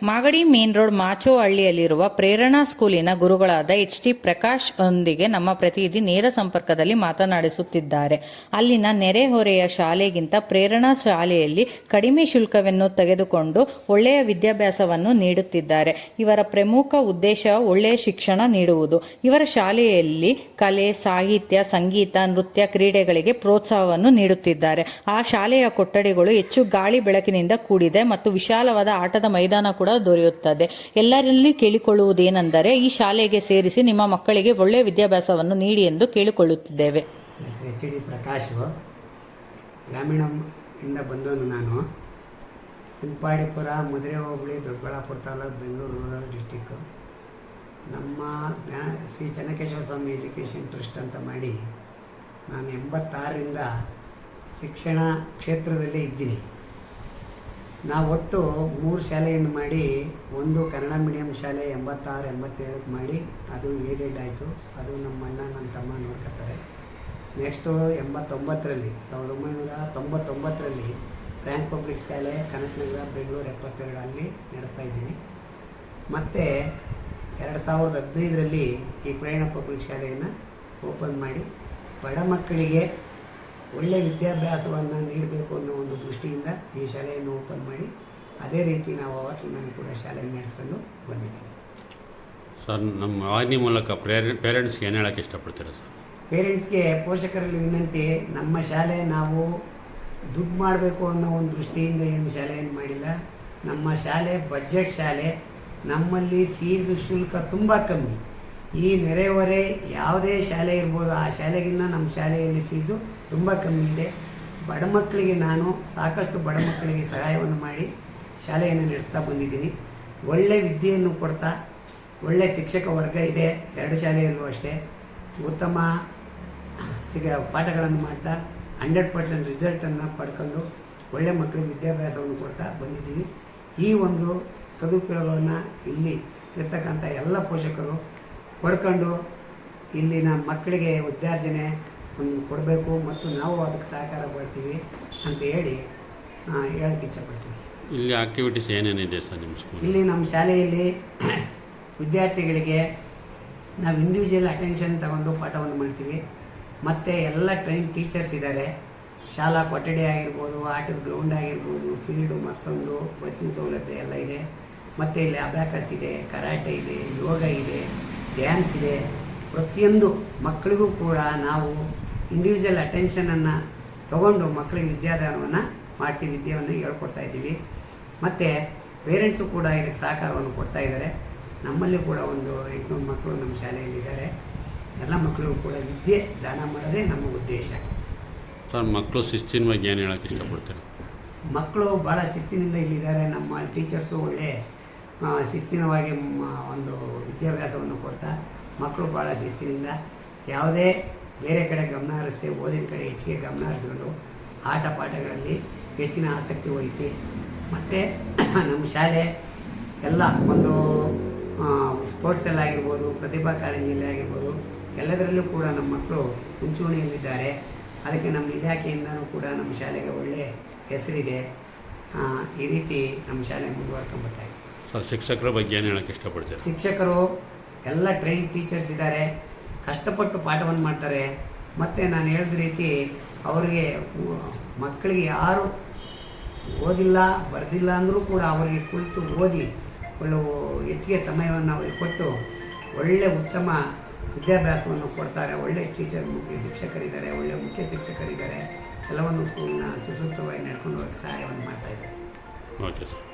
Magadi main road ಮಾಚೋಹಳ್ಳಿಯಲ್ಲಿರುವ ಪ್ರೇರಣಾ ಸ್ಕೂಲಿನ ಗುರುಗಳಾದ HT. Prakash ಒಂದಿಗೆ ನಮ್ಮ ಪ್ರತಿನಿಧಿ ನೇರ ಸಂಪರ್ಕದಲ್ಲಿ ಮಾತನಾಡಿಸುತ್ತಿದ್ದಾರೆ. ಅಲ್ಲಿನ ನೆರೆಹೊರೆಯ ಶಾಲೆಗಿಂತ ಪ್ರೇರಣಾ ಶಾಲೆಯಲ್ಲಿ ಕಡಿಮೆ ಶುಲ್ಕವನ್ನು ತೆಗೆದುಕೊಂಡು ಒಳ್ಳೆಯ ವಿದ್ಯಾಭ್ಯಾಸವನ್ನು ನೀಡುತ್ತಿದ್ದಾರೆ. ಇವರ ಪ್ರಮುಖ ಉದ್ದೇಶ ಒಳ್ಳೆಯ ಶಿಕ್ಷಣ ನೀಡುವುದು. ಇವರ ಶಾಲೆಯಲ್ಲಿ ಕಲೆ, ಸಾಹಿತ್ಯ, ಸಂಗೀತ, ನೃತ್ಯ, ಕ್ರೀಡೆಗಳಿಗೆ ಪ್ರೋತ್ಸಾಹವನ್ನು ನೀಡುತ್ತಿದ್ದಾರೆ. ಆ ಶಾಲೆಯ ಕೊಠಡಿಗಳು ಹೆಚ್ಚು ಗಾಳಿ ಬೆಳಕಿನಿಂದ ಕೂಡಿದೆ ಮತ್ತು ವಿಶಾಲವಾದ ಆಟದ ಮೈದಾನ ಕೂಡ ದೊರೆಯುತ್ತದೆ. ಎಲ್ಲರಲ್ಲಿ ಕೇಳಿಕೊಳ್ಳುವುದೇನೆಂದರೆ ಈ ಶಾಲೆಗೆ ಸೇರಿಸಿ ನಿಮ್ಮ ಮಕ್ಕಳಿಗೆ ಒಳ್ಳೆಯ ವಿದ್ಯಾಭ್ಯಾಸವನ್ನು ನೀಡಿ ಎಂದು ಕೇಳಿಕೊಳ್ಳುತ್ತಿದ್ದೇವೆ. ಎಚ್.ಡಿ. ಪ್ರಕಾಶ್, ಗ್ರಾಮೀಣ ಇಂದ ಬಂದವನು ನಾನು. ಸಿಂಪಾಡಿಪುರ, ಮಧುರೆ ಹೋಬಳಿ, ದೊಡ್ಡಬಳ್ಳಾಪುರ ತಾಲೂಕು, ಬೆಂಗಳೂರು ರೂರಲ್ ಡಿಸ್ಟಿಕ್ಕು. ನಮ್ಮ ಶ್ರೀ ಚೆನ್ನಕೇಶವ ಸ್ವಾಮಿ ಎಜುಕೇಷನ್ ಟ್ರಸ್ಟ್ ಅಂತ ಮಾಡಿ ನಾನು 86ರಿಂದ ಶಿಕ್ಷಣ ಕ್ಷೇತ್ರದಲ್ಲೇ ಇದ್ದೀನಿ. ನಾವು ಒಟ್ಟು 3 ಶಾಲೆಯನ್ನು ಮಾಡಿ, ಒಂದು ಕನ್ನಡ ಮೀಡಿಯಂ ಶಾಲೆ 86-87 ಮಾಡಿ ಅದು ಏಡೆಡ್ ಆಯಿತು. ಅದು ನಮ್ಮ ಅಣ್ಣ ನನ್ನ ತಮ್ಮ ನೋಡ್ಕೊತಾರೆ. ನೆಕ್ಸ್ಟು 89ರಲ್ಲಿ 1999ರಲ್ಲಿ ಫ್ರ್ಯಾಂಕ್ ಪಬ್ಲಿಕ್ ಶಾಲೆ ಕನಕನಗರ, ಬೆಂಗಳೂರು 72 ಅಲ್ಲಿ ನಡೆಸ್ತಾ ಇದ್ದೀನಿ. ಮತ್ತು 2015ರಲ್ಲಿ ಈ ಪ್ರೇರಣಾ ಪಬ್ಲಿಕ್ ಶಾಲೆಯನ್ನು ಓಪನ್ ಮಾಡಿ ಬಡ ಮಕ್ಕಳಿಗೆ ಒಳ್ಳೆಯ ವಿದ್ಯಾಭ್ಯಾಸವನ್ನು ನೀಡಬೇಕು ಅನ್ನೋ ಒಂದು ದೃಷ್ಟಿಯಿಂದ ಈ ಶಾಲೆಯನ್ನು ಓಪನ್ ಮಾಡಿ, ಅದೇ ರೀತಿ ನಾವು ಅವತ್ತಿನ ಕೂಡ ಶಾಲೆಯನ್ನು ನಡೆಸ್ಕೊಂಡು ಬಂದಿದ್ದೀವಿ. ಸರ್, ನಮ್ಮ ವಾಹಿನಿ ಮೂಲಕ ಪೇರೆಂಟ್ಸ್ಗೆ ಏನು ಹೇಳೋಕ್ಕೆ ಇಷ್ಟಪಡ್ತೀರಾ ಸರ್? ಪೇರೆಂಟ್ಸ್ಗೆ, ಪೋಷಕರಲ್ಲಿ ವಿನಂತಿ, ನಮ್ಮ ಶಾಲೆ ನಾವು ದುಡ್ಡು ಮಾಡಬೇಕು ಅನ್ನೋ ಒಂದು ದೃಷ್ಟಿಯಿಂದ ಏನು ಶಾಲೆಯನ್ನು ಮಾಡಿಲ್ಲ. ನಮ್ಮ ಶಾಲೆ ಬಡ್ಜೆಟ್ ಶಾಲೆ. ನಮ್ಮಲ್ಲಿ ಫೀಸು ಶುಲ್ಕ ತುಂಬ ಕಮ್ಮಿ. ಈ ನೆರೆಹೊರೆ ಯಾವುದೇ ಶಾಲೆ ಇರ್ಬೋದು, ಆ ಶಾಲೆಗಿನ್ನ ನಮ್ಮ ಶಾಲೆಯಲ್ಲಿ ಫೀಸು ತುಂಬ ಕಮ್ಮಿ ಇದೆ. ಬಡ ಮಕ್ಕಳಿಗೆ ನಾನು ಸಾಕಷ್ಟು ಬಡ ಮಕ್ಕಳಿಗೆ ಸಹಾಯವನ್ನು ಮಾಡಿ ಶಾಲೆಯನ್ನು ನಡೆಸ್ತಾ ಬಂದಿದ್ದೀನಿ. ಒಳ್ಳೆ ವಿದ್ಯೆಯನ್ನು ಕೊಡ್ತಾ, ಒಳ್ಳೆ ಶಿಕ್ಷಕ ವರ್ಗ ಇದೆ 2 ಶಾಲೆಯಲ್ಲೂ ಅಷ್ಟೇ. ಉತ್ತಮ ಪಾಠಗಳನ್ನು ಮಾಡ್ತಾ 100% ರಿಸಲ್ಟನ್ನು ಪಡ್ಕೊಂಡು ಒಳ್ಳೆ ಮಕ್ಕಳಿಗೆ ವಿದ್ಯಾಭ್ಯಾಸವನ್ನು ಕೊಡ್ತಾ ಬಂದಿದ್ದೀವಿ. ಈ ಒಂದು ಸದುಪಯೋಗವನ್ನು ಇಲ್ಲಿ ಇರ್ತಕ್ಕಂಥ ಎಲ್ಲ ಪೋಷಕರು ಪಡ್ಕೊಂಡು ಇಲ್ಲಿನ ಮಕ್ಕಳಿಗೆ ವಿದ್ಯಾರ್ಜನೆ ಕೊಡಬೇಕು ಮತ್ತು ನಾವು ಅದಕ್ಕೆ ಸಹಕಾರ ಮಾಡ್ತೀವಿ ಅಂತ ಹೇಳಕ್ಕೆ ಇಚ್ಛಪಡ್ತೀವಿ. ಇಲ್ಲಿ ಆಕ್ಟಿವಿಟೀಸ್ ಏನೇನಿದೆ ಸರ್ ನಿಮ್ಮ ಸ್ಕೂಲ್? ಇಲ್ಲಿ ನಮ್ಮ ಶಾಲೆಯಲ್ಲಿ ವಿದ್ಯಾರ್ಥಿಗಳಿಗೆ ನಾವು ಇಂಡಿವಿಜುವಲ್ ಅಟೆನ್ಷನ್ ತಗೊಂಡು ಪಾಠವನ್ನು ಮಾಡ್ತೀವಿ. ಮತ್ತು ಎಲ್ಲ ಟ್ರೈನ್ ಟೀಚರ್ಸ್ ಇದ್ದಾರೆ. ಶಾಲಾ ಕೊಠಡಿ ಆಗಿರ್ಬೋದು, ಆಟದ ಗ್ರೌಂಡ್ ಆಗಿರ್ಬೋದು, ಫೀಲ್ಡು, ಮತ್ತೊಂದು ಬಸ್ಸಿನ ಸೌಲಭ್ಯ ಎಲ್ಲ ಇದೆ. ಮತ್ತು ಇಲ್ಲಿ ಅಬ್ಯಾಕಸ್ ಇದೆ, ಕರಾಟೆ ಇದೆ, ಯೋಗ ಇದೆ, ಡ್ಯಾನ್ಸ್ ಇದೆ. ಪ್ರತಿಯೊಂದು ಮಕ್ಕಳಿಗೂ ಕೂಡ ನಾವು ಇಂಡಿವಿಜುವಲ್ ಅಟೆನ್ಷನನ್ನು ತಗೊಂಡು ಮಕ್ಕಳಿಗೆ ವಿದ್ಯಾದಾನವನ್ನು ಮಾಡ್ತೀವಿ, ವಿದ್ಯೆಯನ್ನು ಹೇಳ್ಕೊಡ್ತಾ ಇದ್ದೀವಿ. ಮತ್ತು ಪೇರೆಂಟ್ಸು ಕೂಡ ಇದಕ್ಕೆ ಸಹಕಾರವನ್ನು ಕೊಡ್ತಾ ಇದ್ದಾರೆ. ನಮ್ಮಲ್ಲಿ ಕೂಡ ಒಂದು 800 ಮಕ್ಕಳು ನಮ್ಮ ಶಾಲೆಯಲ್ಲಿದ್ದಾರೆ. ಎಲ್ಲ ಮಕ್ಕಳಿಗೂ ಕೂಡ ವಿದ್ಯೆ ದಾನ ಮಾಡೋದೇ ನಮ್ಮ ಉದ್ದೇಶ. ಸರ್, ಮಕ್ಕಳು ಶಿಸ್ತಿನ ಬಗ್ಗೆ ಏನು ಹೇಳೋಕ್ಕೆ ಇಷ್ಟಪಡ್ತಾರೆ? ಮಕ್ಕಳು ಭಾಳ ಶಿಸ್ತಿನಿಂದ ಇಲ್ಲಿದ್ದಾರೆ. ನಮ್ಮ ಟೀಚರ್ಸು ಒಳ್ಳೆ ಶಿಸ್ತಿನವಾಗಿ ಒಂದು ವಿದ್ಯಾಭ್ಯಾಸವನ್ನು ಕೊಡ್ತಾ ಮಕ್ಕಳು ಭಾಳ ಶಿಸ್ತಿನಿಂದ ಯಾವುದೇ ಬೇರೆ ಕಡೆ ಗಮನ ಹರಿಸ್ತೆ, ಓದಿನ ಕಡೆ ಹೆಚ್ಚಿಗೆ ಗಮನ ಹರಿಸ್ಕೊಂಡು ಆಟ ಪಾಠಗಳಲ್ಲಿ ಹೆಚ್ಚಿನ ಆಸಕ್ತಿ ವಹಿಸಿ, ಮತ್ತು ನಮ್ಮ ಶಾಲೆ ಎಲ್ಲ ಒಂದು ಸ್ಪೋರ್ಟ್ಸಲ್ಲಿ ಆಗಿರ್ಬೋದು, ಪ್ರತಿಭಾ ಕಾರಂಜಿಯಲ್ಲಿ ಆಗಿರ್ಬೋದು, ಎಲ್ಲದರಲ್ಲೂ ಕೂಡ ನಮ್ಮ ಮಕ್ಕಳು ಮುಂಚೂಣಿಯಲ್ಲಿದ್ದಾರೆ. ಅದಕ್ಕೆ ನಮ್ಮ ಇಲಾಖೆಯಿಂದನೂ ಕೂಡ ನಮ್ಮ ಶಾಲೆಗೆ ಒಳ್ಳೆಯ ಹೆಸರಿದೆ. ಈ ರೀತಿ ನಮ್ಮ ಶಾಲೆ ಮುಂದುವರ್ಕೊಂಡ್ಬರ್ತಾ ಇದೆ. ಸರ್, ಶಿಕ್ಷಕರ ಬಗ್ಗೆ ಏನು ಹೇಳೋಕ್ಕೆ ಇಷ್ಟಪಡ್ತಾರೆ? ಶಿಕ್ಷಕರು ಎಲ್ಲ ಟ್ರೈನ್ ಟೀಚರ್ಸ್ ಇದ್ದಾರೆ, ಕಷ್ಟಪಟ್ಟು ಪಾಠವನ್ನು ಮಾಡ್ತಾರೆ. ಮತ್ತು ನಾನು ಹೇಳಿದ ರೀತಿ ಅವರಿಗೆ ಮಕ್ಕಳಿಗೆ ಯಾರು ಓದಿಲ್ಲ ಬರೆದಿಲ್ಲ ಅಂದರೂ ಕೂಡ ಅವರಿಗೆ ಕುಳಿತು ಓದಿ ಒಳ್ಳೆ ಹೆಚ್ಚಿಗೆ ಸಮಯವನ್ನು ಅವರಿಗೆ ಕೊಟ್ಟು ಒಳ್ಳೆ ಉತ್ತಮ ವಿದ್ಯಾಭ್ಯಾಸವನ್ನು ಕೊಡ್ತಾರೆ. ಒಳ್ಳೆ ಮುಖ್ಯ ಶಿಕ್ಷಕರಿದ್ದಾರೆ, ಒಳ್ಳೆ ಮುಖ್ಯ ಶಿಕ್ಷಕರಿದ್ದಾರೆ. ಎಲ್ಲವನ್ನು ಸ್ಕೂಲ್ನ ಸುಸೂತ್ರವಾಗಿ ನಡ್ಕೊಂಡು ಹೋಗಿ ಸಹಾಯವನ್ನು ಮಾಡ್ತಾಯಿದ್ದಾರೆ. Okay sir.